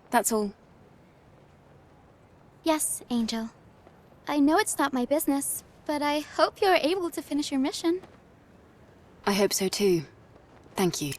That's all. Yes, Angel. I know it's not my business, but I hope you're able to finish your mission. I hope so too. Thank you.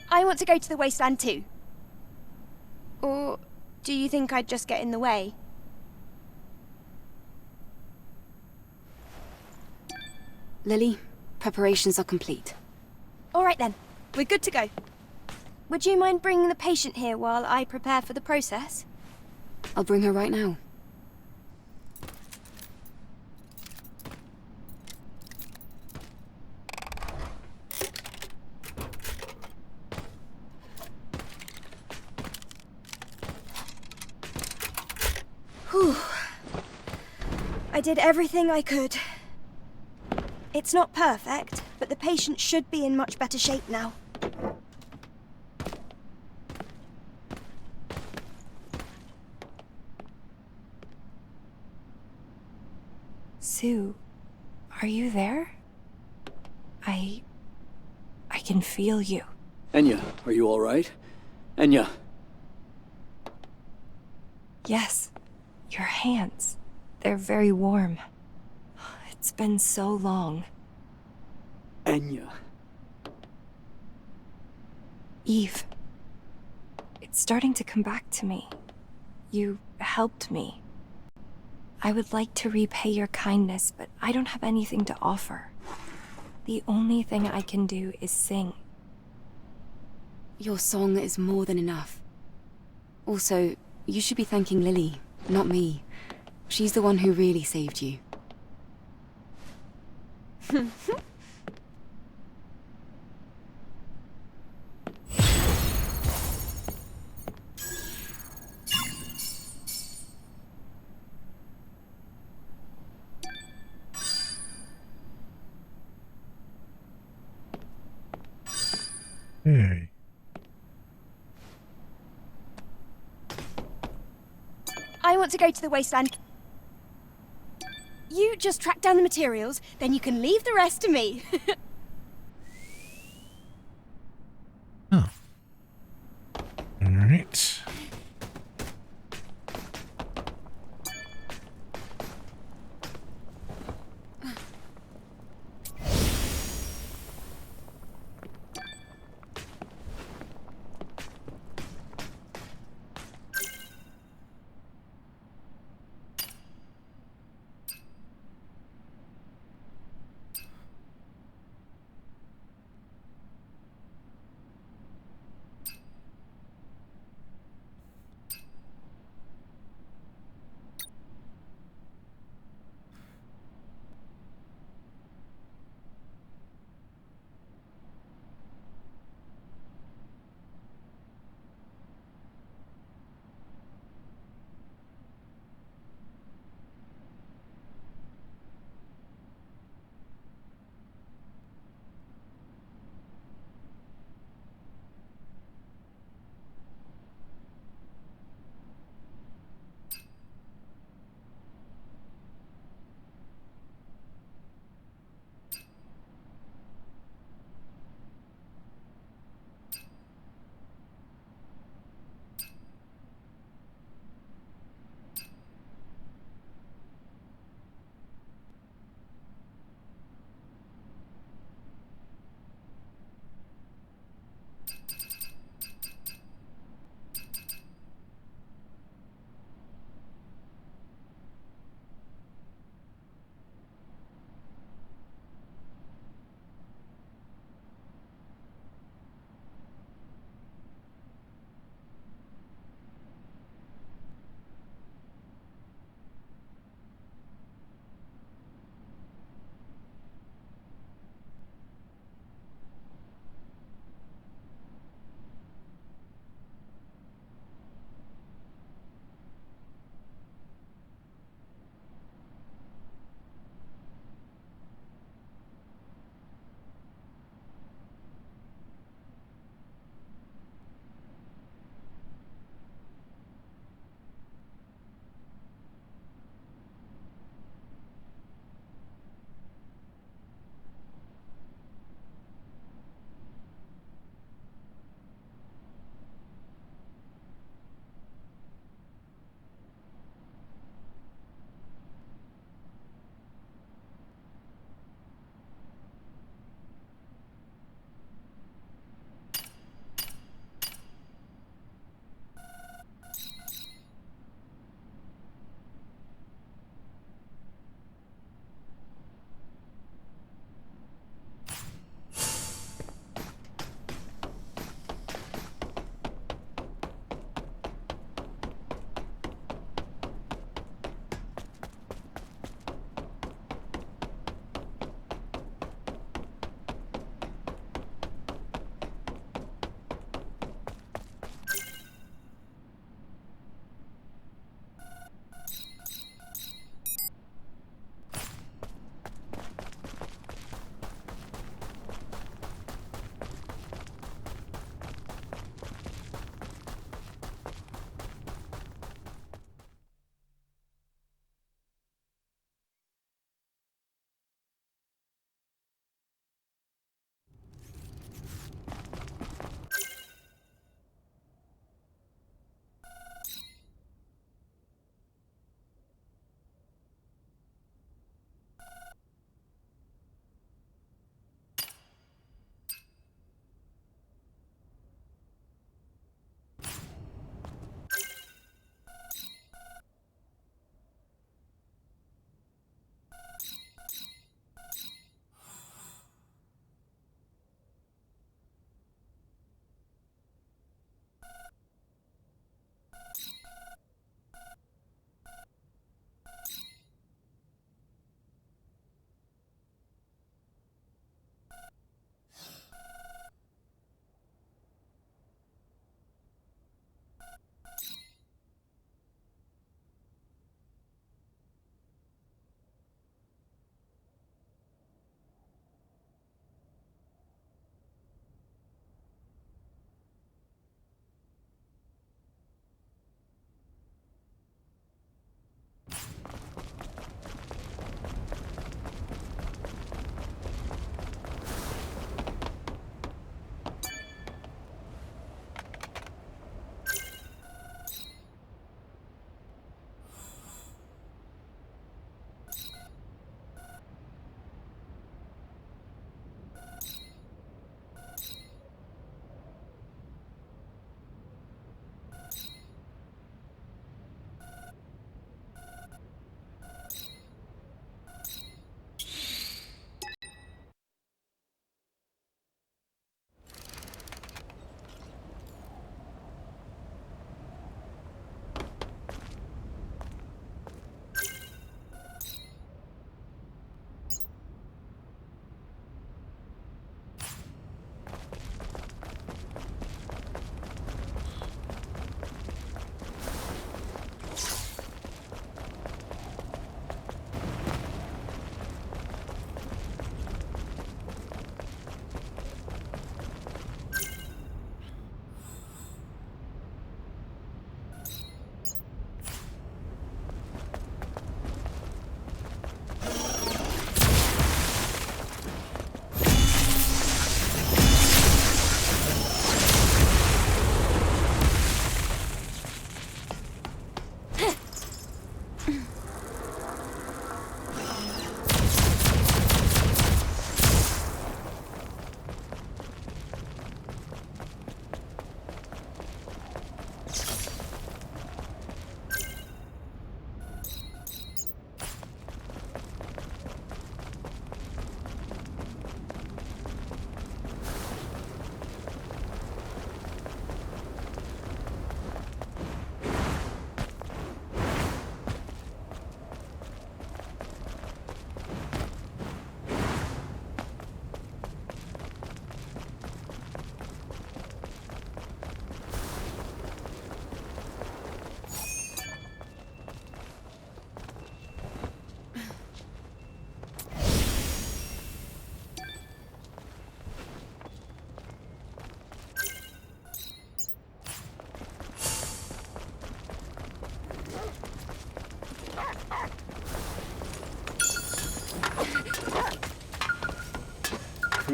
I want to go to the wasteland too. Or do you think I'd just get in the way? Lily, preparations are complete. All right then, we're good to go. Would you mind bringing the patient here while I prepare for the process? I'll bring her right now. Whew. I did everything I could. It's not perfect, but the patient should be in much better shape now. Sue, are you there? I can feel you. Enya, are you all right? Enya! Yes, your hands. They're very warm. It's been so long. Enya. Eve. It's starting to come back to me. You helped me. I would like to repay your kindness, but I don't have anything to offer. The only thing I can do is sing. Your song is more than enough. Also, you should be thanking Lily, not me. She's the one who really saved you. Hey. I want to go to the wasteland. You just track down the materials, then you can leave the rest to me. Oh. Alright.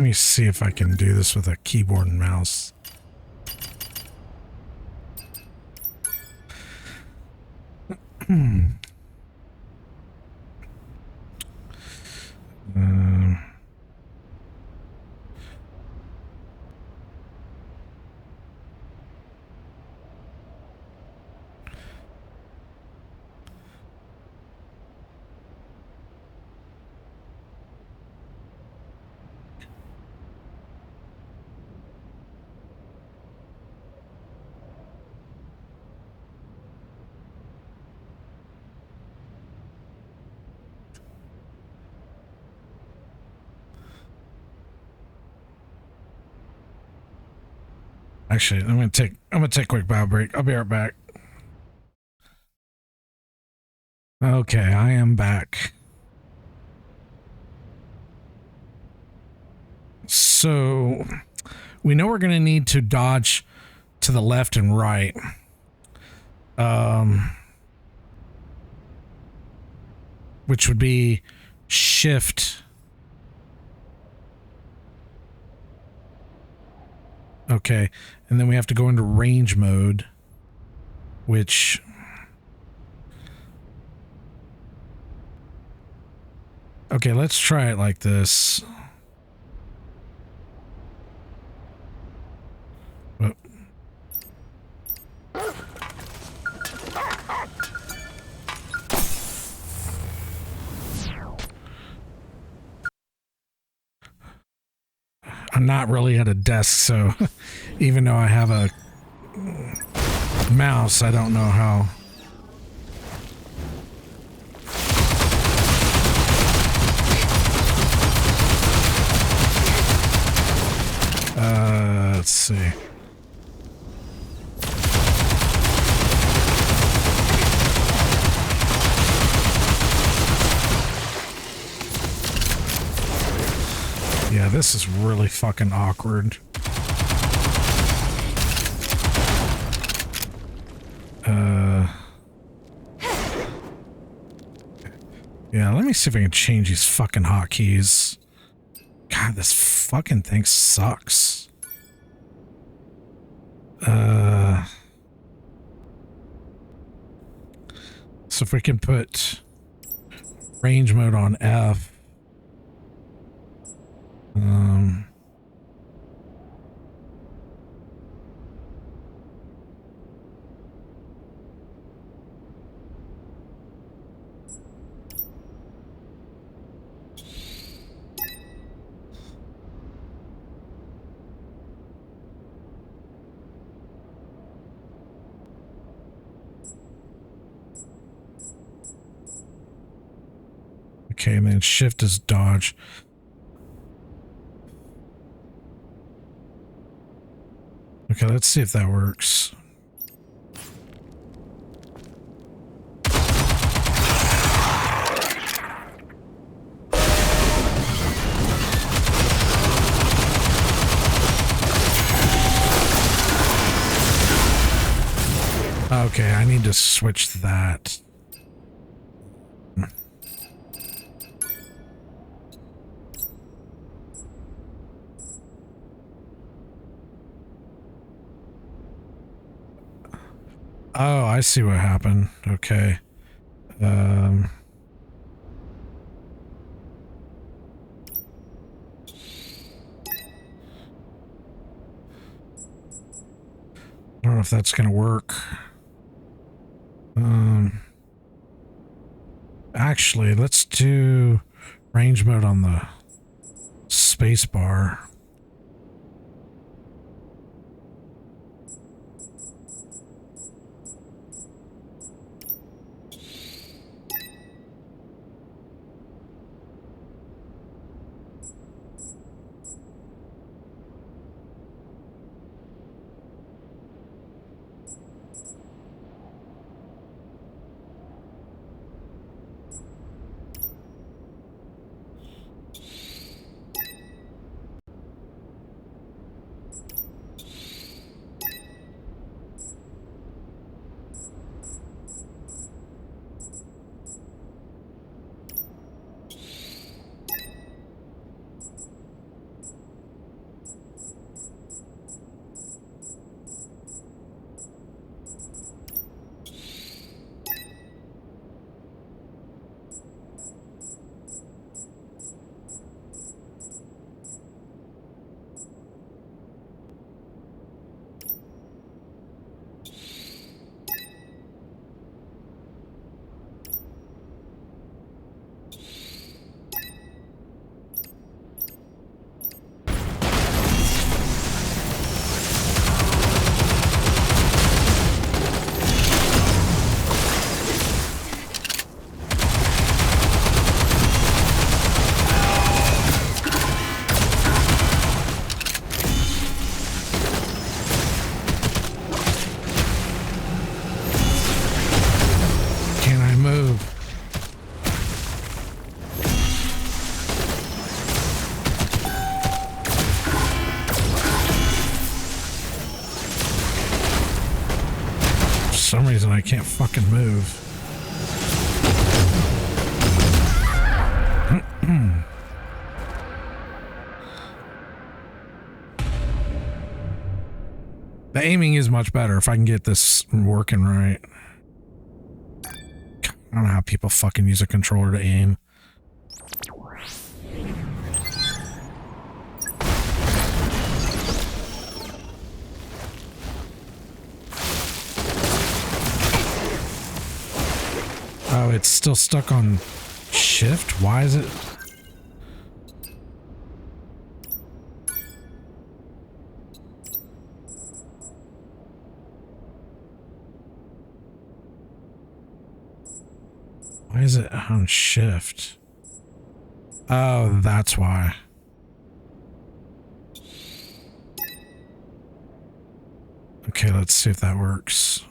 me see if I can do this with a keyboard and mouse. Um, Actually, I'm gonna take a quick bow break. I'll be right back. Okay, I am back. So we know we're gonna need to dodge to the left and right. Which would be shift. Okay, and then we have to go into range mode, which okay, let's try it like this. Whoop. I'm not really at a desk, so even though I have a mouse, I don't know how. Let's see. Yeah, this is really fucking awkward. Yeah, let me see if I can change these fucking hotkeys. God, this fucking thing sucks. So if we can put range mode on F. Okay, and then shift is dodge. Okay, let's see if that works. Okay, I need to switch that. Oh, I see what happened. Okay. I don't know if that's gonna work. Actually, let's do range mode on the space bar. some reason I can't fucking move. The aiming is much better if I can get this working right. I don't know how people fucking use a controller to aim. Oh, it's still stuck on shift? Why is it? Why is it on shift? Oh, that's why. Okay, let's see if that works.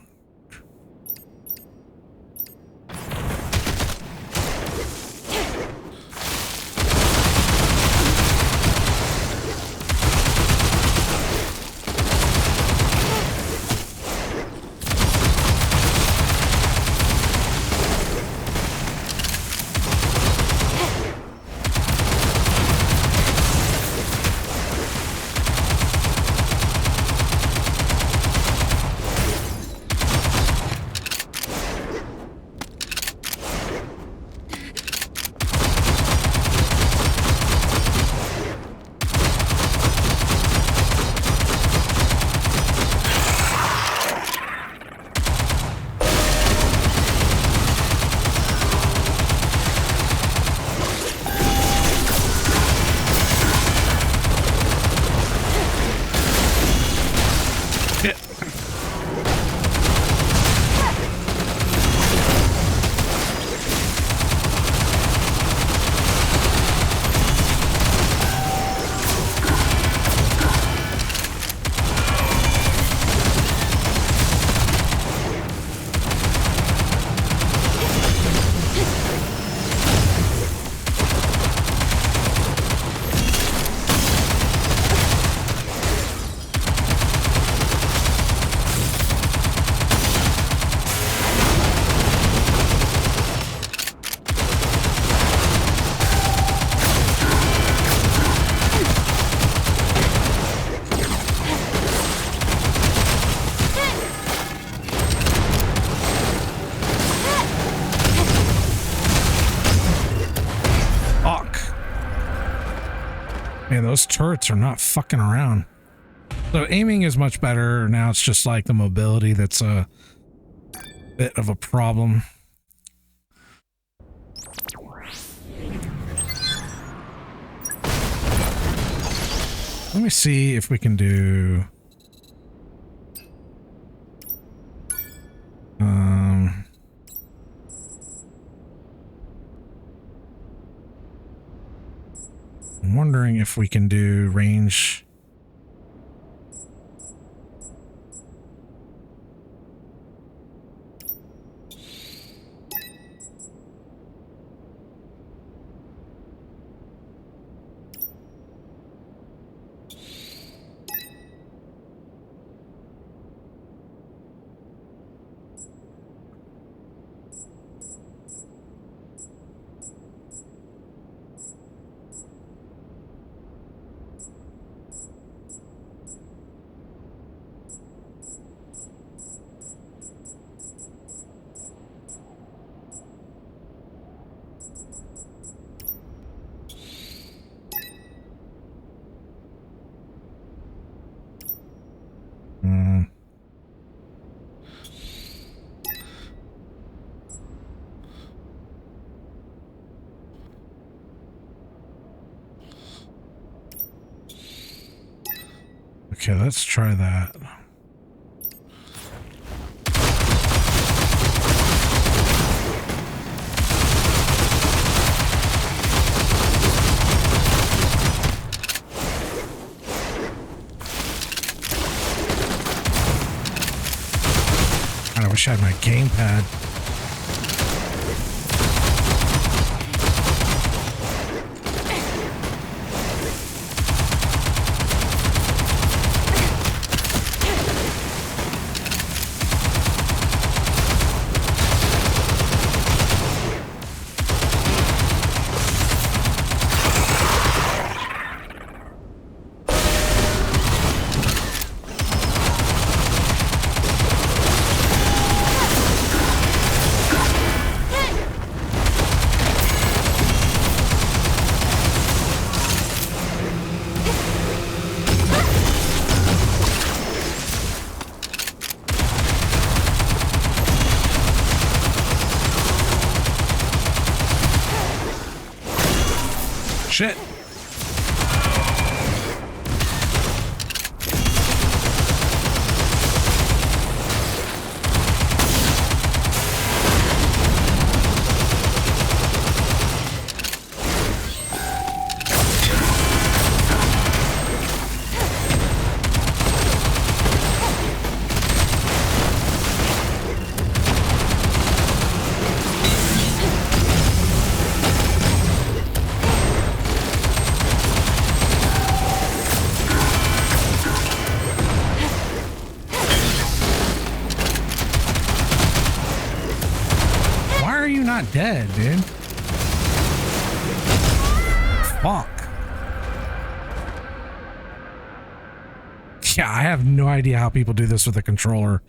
Man, those turrets are not fucking around. So aiming is much better. Now it's just like the mobility that's a bit of a problem. Let me see if we can do... I'm wondering if we can do range. Okay, let's try that. God, I wish I had my gamepad. Shit. Dead, dude. Fuck. Yeah, I have no idea how people do this with a controller.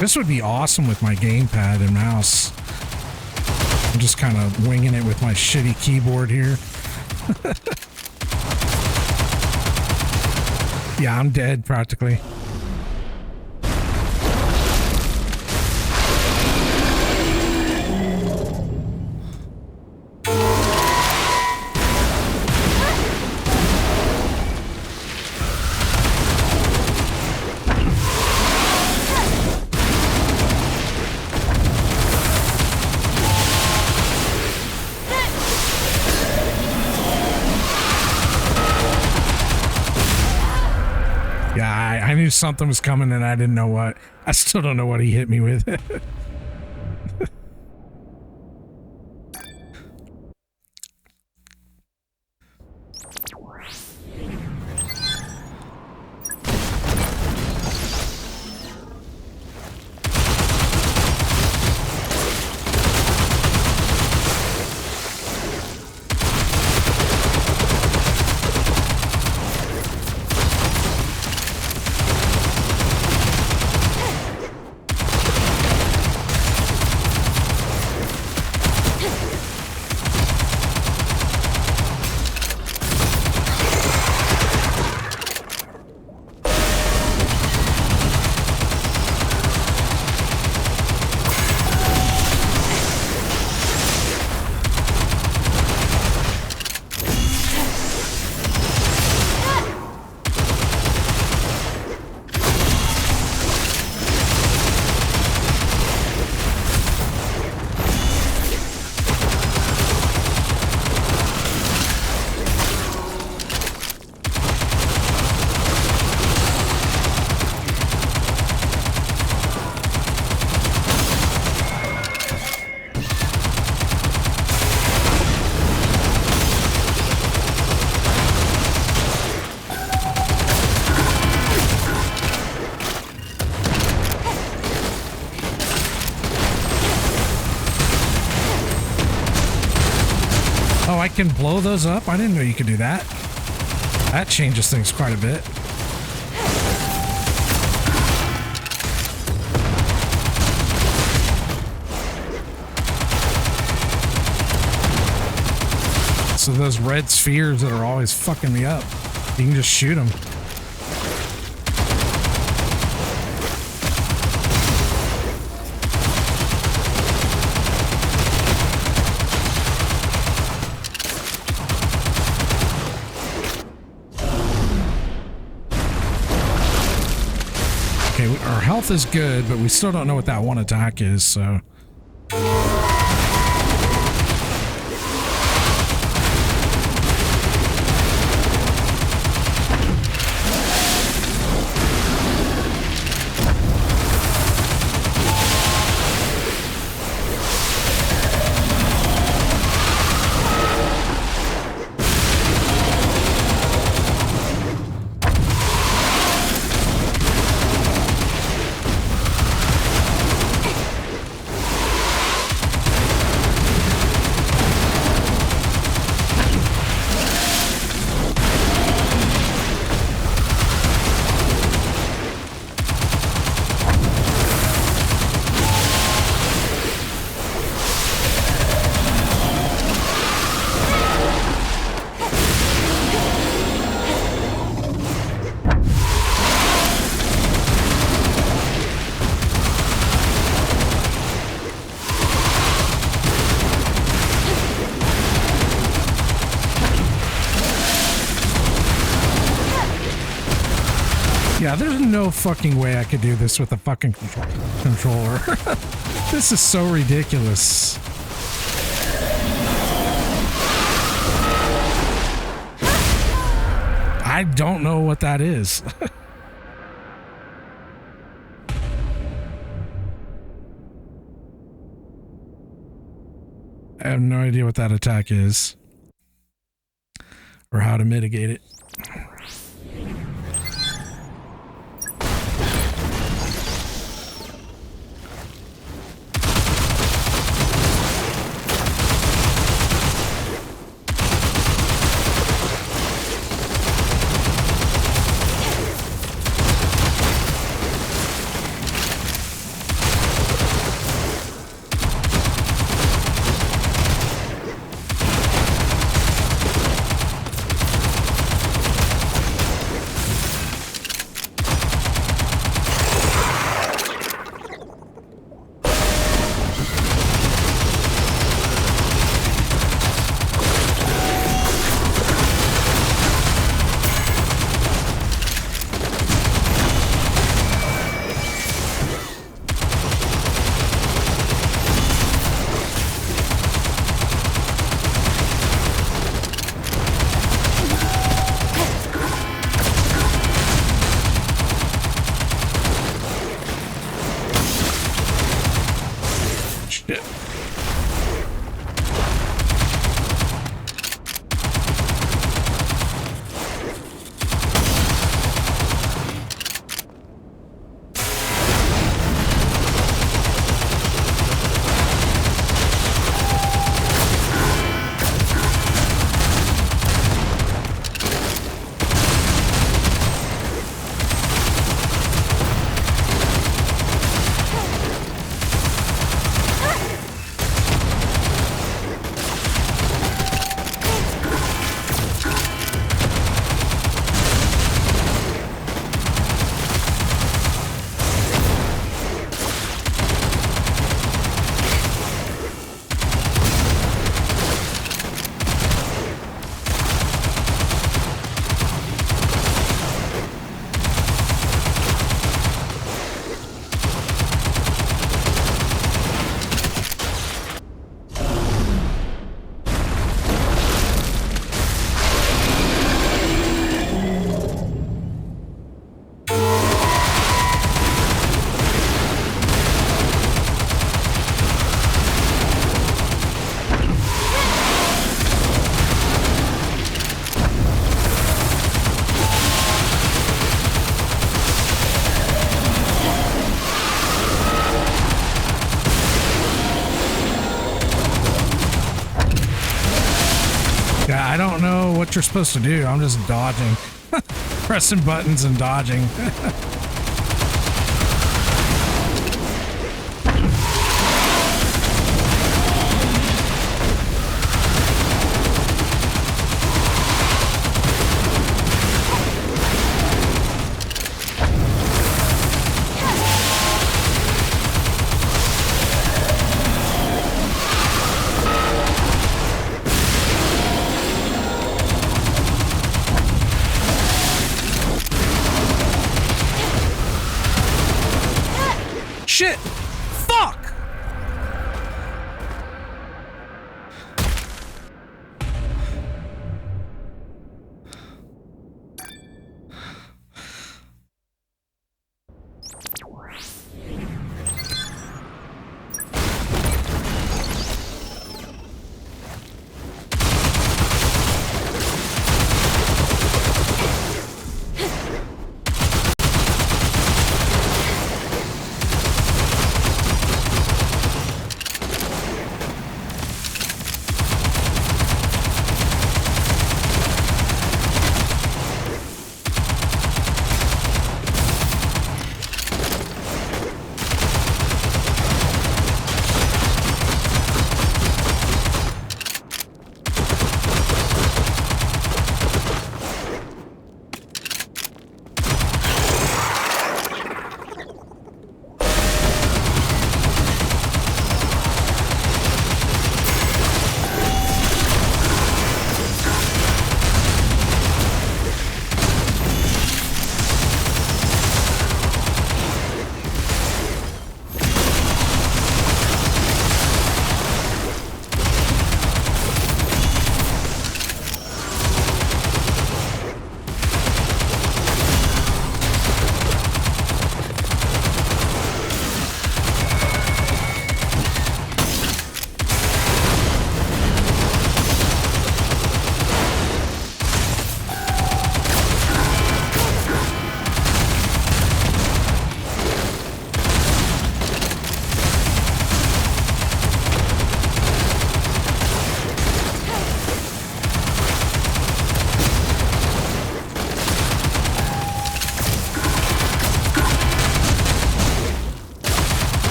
This would be awesome with my gamepad and mouse. I'm just kind of winging it with my shitty keyboard here. Yeah, I'm dead practically. I knew something was coming and I didn't know what. I still don't know what he hit me with. can blow those up? I didn't know you could do that. That changes things quite a bit. So those red spheres that are always fucking me up, you can just shoot them. Okay, our health is good, but we still don't know what that one attack is, so... Yeah, there's no fucking way I could do this with a fucking controller. This is so ridiculous. I don't know what that is. I have no idea what that attack is or how to mitigate it. what you're supposed to do. I'm just dodging. Pressing buttons and dodging. Shit! Fuck!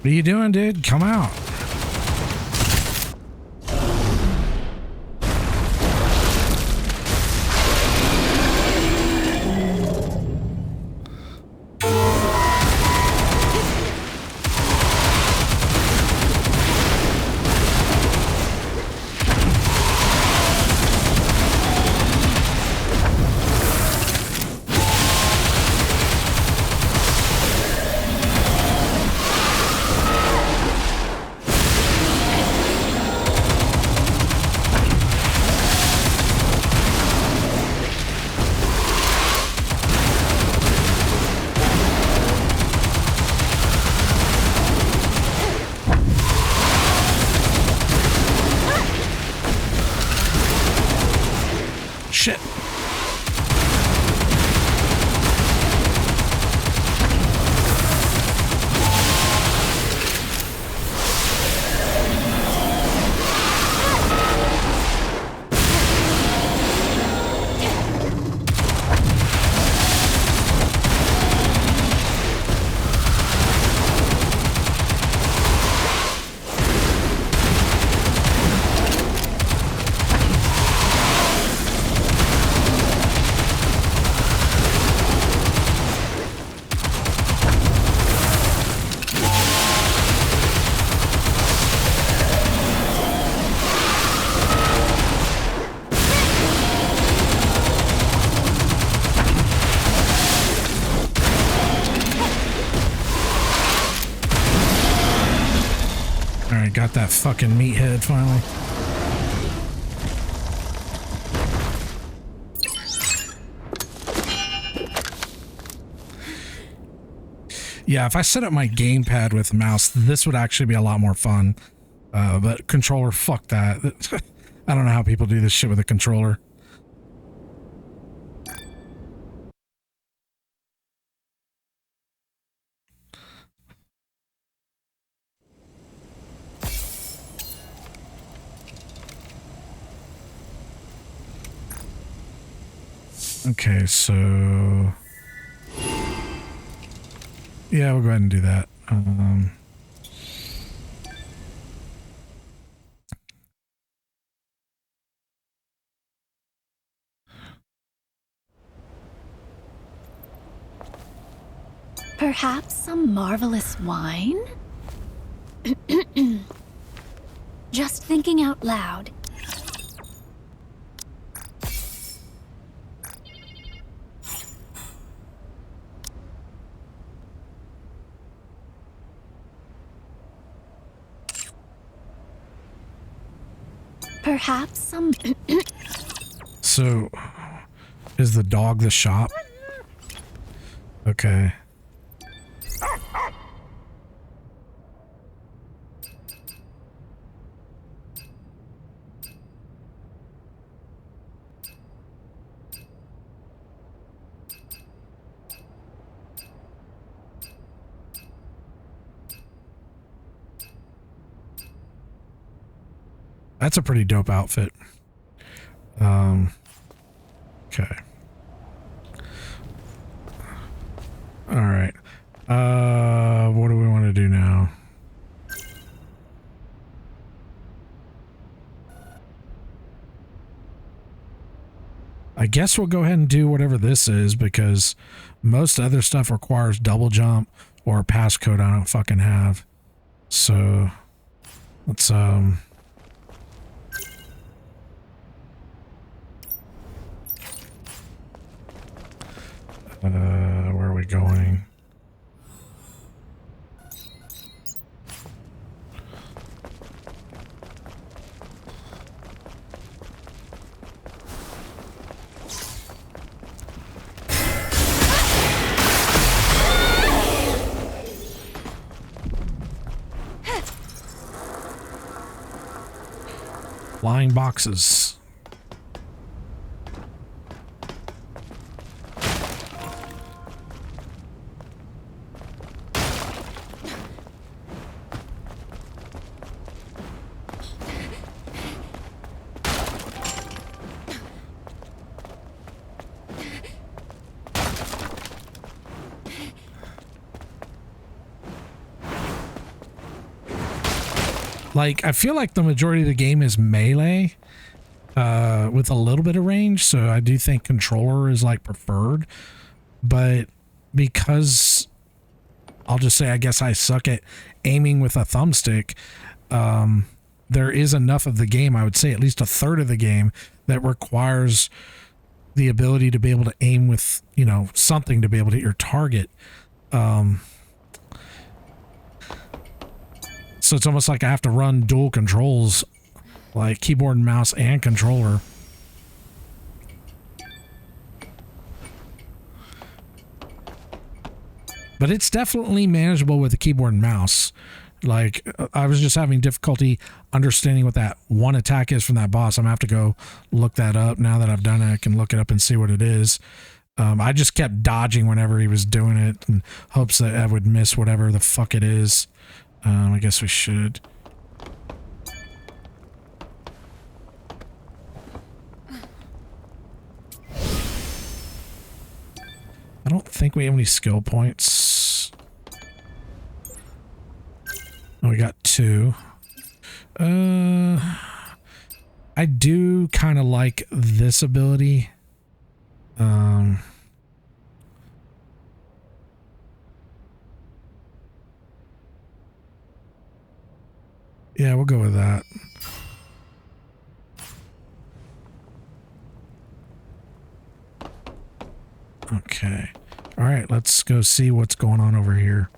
What are you doing, dude? Come out. Shit. Alright, got that fucking meathead finally. Yeah, if I set up my gamepad with mouse, this would actually be a lot more fun. But controller, fuck that. I don't know how people do this shit with a controller. Okay, so yeah, we'll go ahead and do that. Perhaps some marvelous wine? Just thinking out loud. Perhaps some... So, is the dog the shop? Okay. That's a pretty dope outfit. Okay. All right. What do we want to do now? I guess we'll go ahead and do whatever this is because most other stuff requires double jump or a passcode I don't fucking have. So let's where are we going? Flying boxes. Like, I feel like the majority of the game is melee with a little bit of range, so I do think controller is like preferred. But because I'll just say I guess I suck at aiming with a thumbstick, there is enough of the game, I would say at least a third of the game, that requires the ability to be able to aim with, you know, something to be able to hit your target. So it's almost like I have to run dual controls, like keyboard and mouse and controller. But it's definitely manageable with the keyboard and mouse. Like, I was just having difficulty understanding what that one attack is from that boss. I'm gonna have to go look that up. Now that I've done it, I can look it up and see what it is. I just kept dodging whenever he was doing it in hopes that I would miss whatever the fuck it is. I guess we should. I don't think we have any skill points. Oh, we got 2. I do kind of like this ability. Yeah, we'll go with that. Okay. All right, let's go see what's going on over here.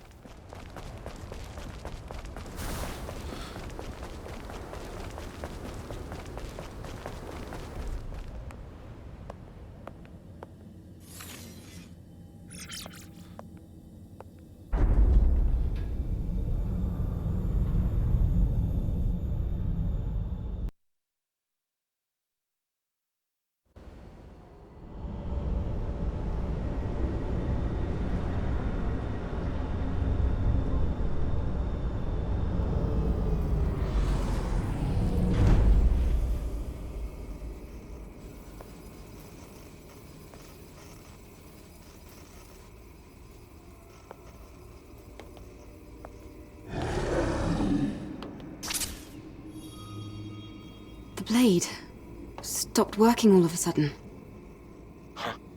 Blade stopped working all of a sudden.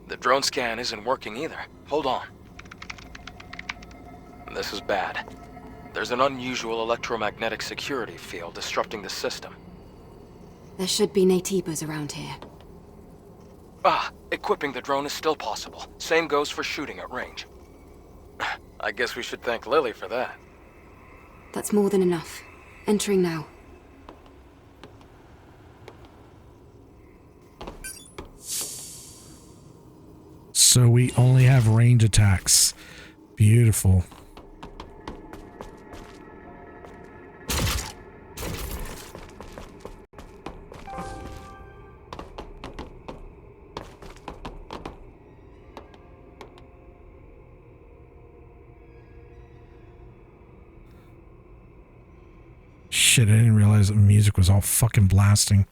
The drone scan isn't working either. Hold on. This is bad. There's an unusual electromagnetic security field disrupting the system. There should be Naytibas around here. Equipping the drone is still possible. Same goes for shooting at range. I guess we should thank Lily for that. That's more than enough. Entering now. So we only have range attacks. Beautiful. Shit, I didn't realize that the music was all fucking blasting.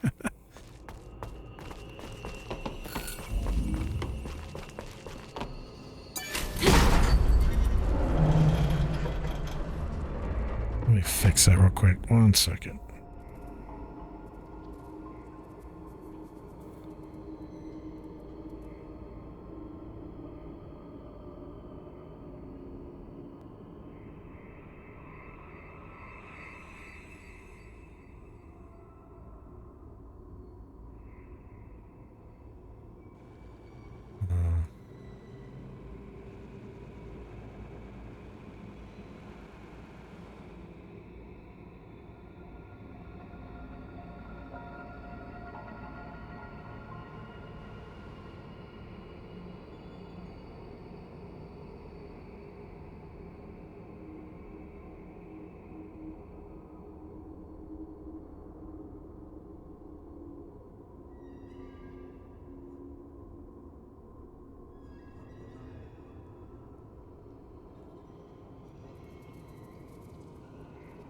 Let me fix that real quick. 1 second.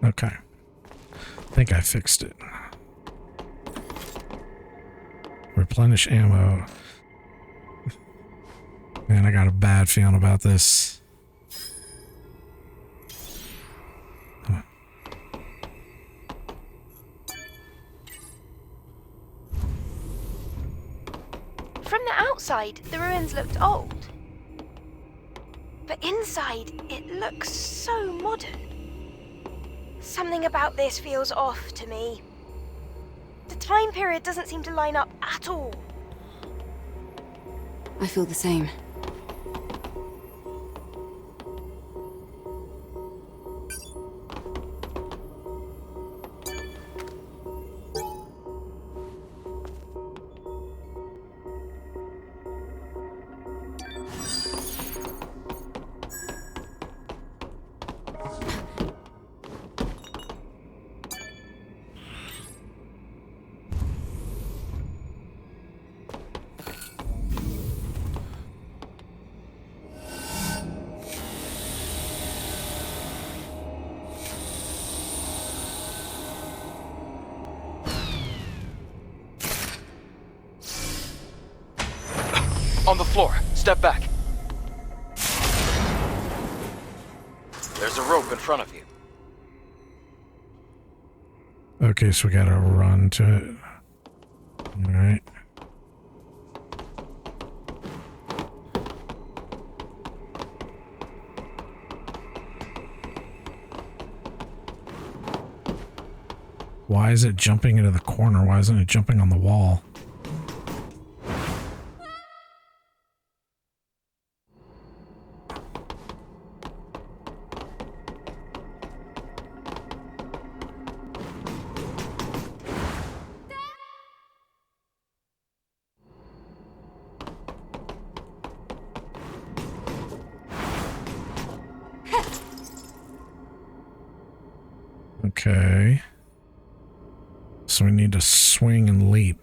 Okay. I think I fixed it. Replenish ammo. Man, I got a bad feeling about this. From the outside, the ruins looked old. But inside, it looks so modern. Something about this feels off to me. The time period doesn't seem to line up at all. I feel the same. On the floor. Step back. There's a rope in front of you. Okay, so we gotta run to it. Alright. Why is it jumping into the corner? Why isn't it jumping on the wall? Okay. So we need to swing and leap.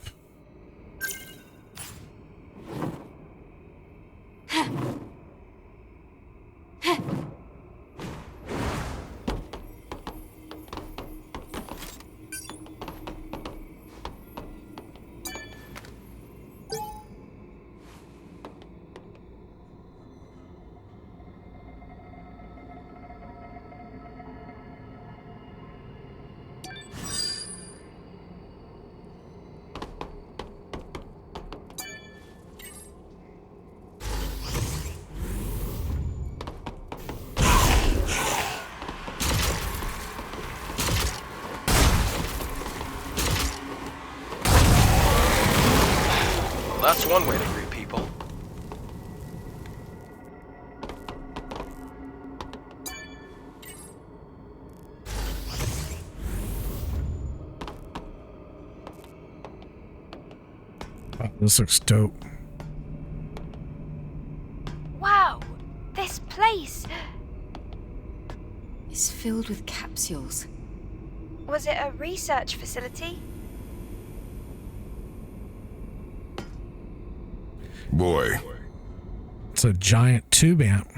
That's one way to greet people. Oh, this looks dope. Wow, this place. It's filled with capsules. Was it a research facility? Boy. It's a giant tube amp.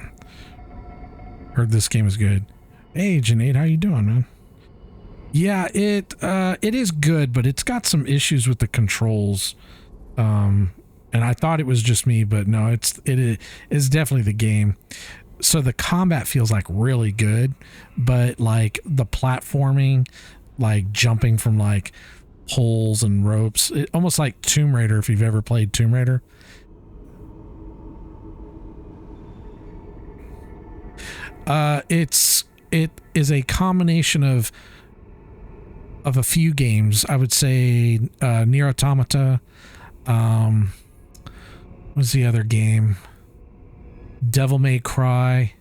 Heard this game is good. Hey, Junaid, how you doing, man? Yeah, it is good, but it's got some issues with the controls. And I thought it was just me, but no, it is definitely the game. So the combat feels like really good, but like the platforming, like jumping from like poles and ropes, almost like Tomb Raider, if you've ever played Tomb Raider. It is a combination of a few games. I would say Nier Automata. What's the other game? Devil May Cry.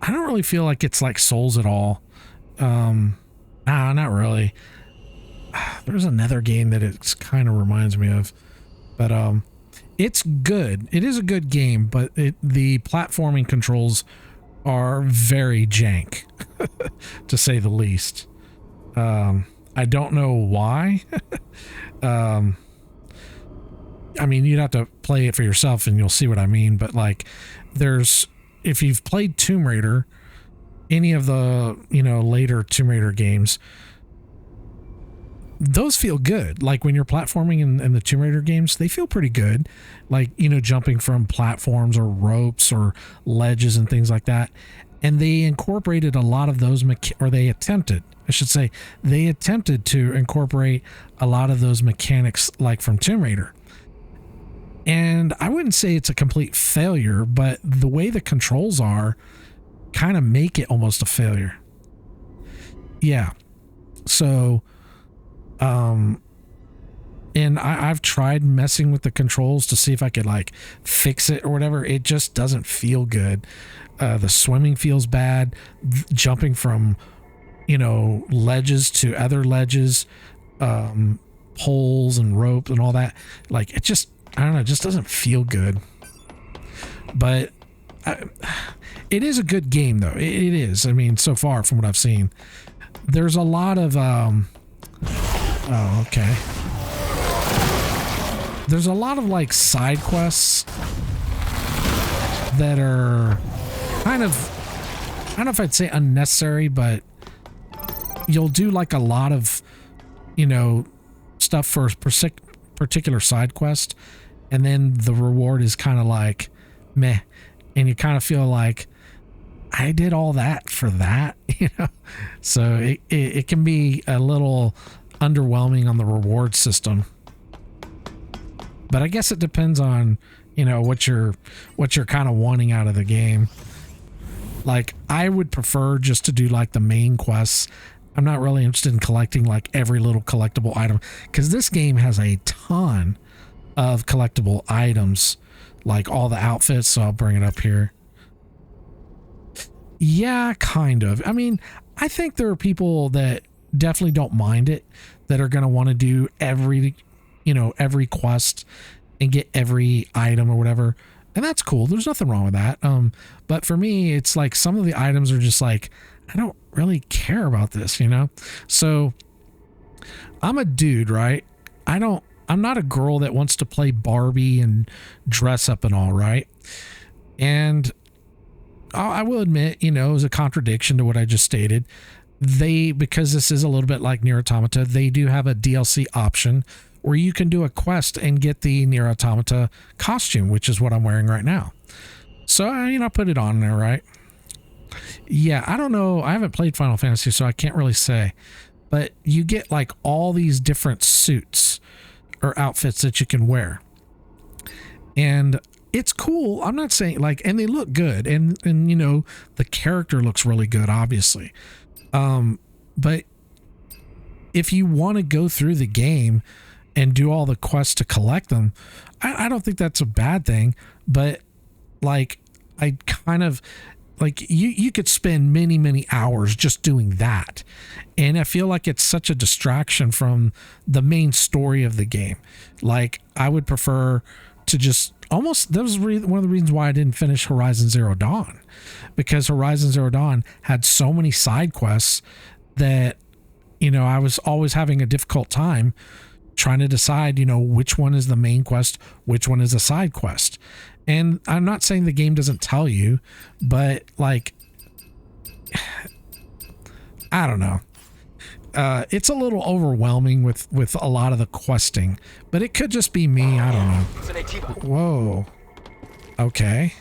I don't really feel like it's like Souls at all. Nah, not really. There's another game that it kind of reminds me of, but it's good. It is a good game, but the platforming controls are very jank, to say the least. I don't know why. I mean, you'd have to play it for yourself and you'll see what I mean, but like if you've played Tomb Raider, any of the, later Tomb Raider games, those feel good. Like when you're platforming in the Tomb Raider games, they feel pretty good. Like, jumping from platforms or ropes or ledges and things like that. And they incorporated a lot of those, they attempted to incorporate a lot of those mechanics like from Tomb Raider. And I wouldn't say it's a complete failure, but the way the controls are kind of make it almost a failure. Yeah. So, and I've tried messing with the controls to see if I could like fix it or whatever. It just doesn't feel good. The swimming feels bad. Jumping from, ledges to other ledges, poles and rope and all that. Like it just, I don't know, it just doesn't feel good. But it is a good game, though. It is. I mean, so far from what I've seen, there's a lot of oh, okay. There's a lot of like side quests that are kind of, I don't know if I'd say unnecessary, but you'll do like a lot of, stuff for a particular side quest, and then the reward is kind of like meh, and you kind of feel like I did all that for that, so it can be a little underwhelming on the reward system. But I guess it depends on what you're kind of wanting out of the game. Like I would prefer just to do like the main quests. I'm not really interested in collecting like every little collectible item, because this game has a ton of collectible items, like all the outfits. So I'll bring it up here. Yeah, kind of. I mean, I think there are people that definitely don't mind it, that are going to want to do every quest and get every item or whatever. And that's cool. There's nothing wrong with that. But for me, it's like some of the items are just like, I don't really care about this, So I'm a dude, right? I'm not a girl that wants to play Barbie and dress up and all, right? And I will admit, it was a contradiction to what I just stated. Because this is a little bit like Nier Automata, they do have a DLC option where you can do a quest and get the Nier Automata costume, which is what I'm wearing right now. So, I put it on there, right? Yeah, I don't know. I haven't played Final Fantasy, so I can't really say. But you get like all these different suits or outfits that you can wear. And it's cool. I'm not saying like, and they look good. And the character looks really good, obviously. But if you want to go through the game and do all the quests to collect them, I don't think that's a bad thing. But like, I kind of like you could spend many hours just doing that, and I feel like it's such a distraction from the main story of the game. Like, I would prefer to just almost, that was one of the reasons why I didn't finish Horizon Zero Dawn, because Horizon Zero Dawn had so many side quests that, you know, I was always having a difficult time trying to decide, you know, which one is the main quest, which one is a side quest. And I'm not saying the game doesn't tell you, but like, I don't know. It's a little overwhelming with a lot of the questing, but it could just be me. I don't know. It's an AT bomb. Whoa. Okay.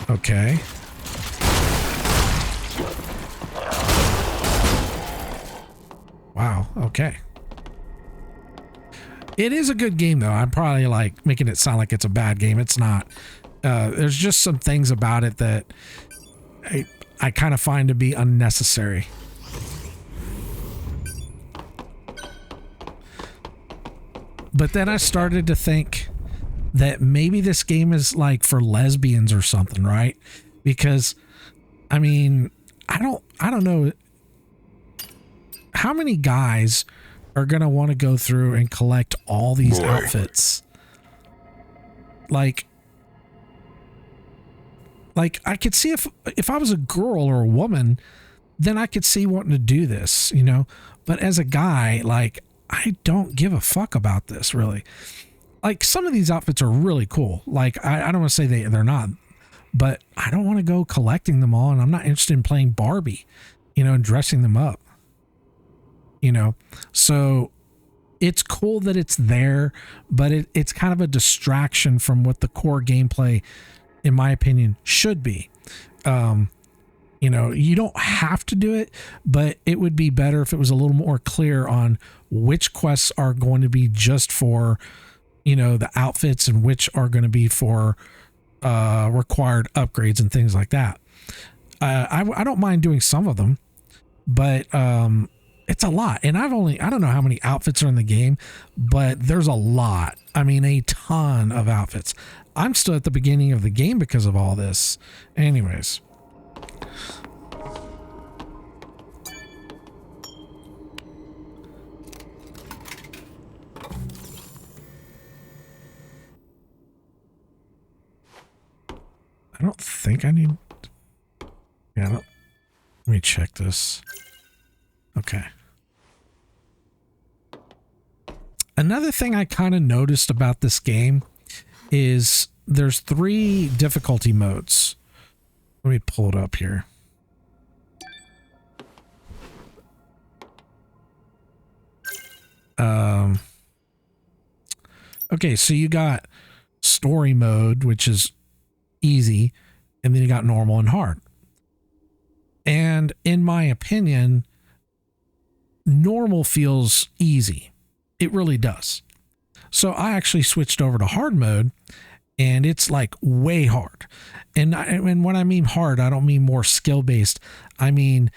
Okay. Wow. Okay. It is a good game, though. I'm probably like making it sound like it's a bad game. It's not. There's just some things about it that I kind of find to be unnecessary. But then I started to think that maybe this game is like for lesbians or something, right? Because, I mean, I don't know how many guys are going to want to go through and collect all these outfits. Like I could see if I was a girl or a woman, then I could see wanting to do this, you know, but as a guy, like, I don't give a fuck about this, really. Like, some of these outfits are really cool. Like, I don't want to say they're not, but I don't want to go collecting them all, and I'm not interested in playing Barbie, you know, and dressing them up, you know. So it's cool that it's there, but it's kind of a distraction from what the core gameplay, in my opinion, should be. You know, you don't have to do it, but it would be better if it was a little more clear on which quests are going to be just for, you know, the outfits, and which are going to be for required upgrades and things like that. I don't mind doing some of them, but it's a lot. And I don't know how many outfits are in the game, but there's a lot. I mean, a ton of outfits. I'm still at the beginning of the game because of all this. Anyways. I don't think I need... Yeah, let me check this. Okay. Another thing I kind of noticed about this game is there's 3 difficulty modes. Let me pull it up here. Okay, so you got story mode, which is easy, and then you got normal and hard. And in my opinion, normal feels easy. It really does. So I actually switched over to hard mode, and it's like way hard. And when I mean hard, I don't mean more skill based. I mean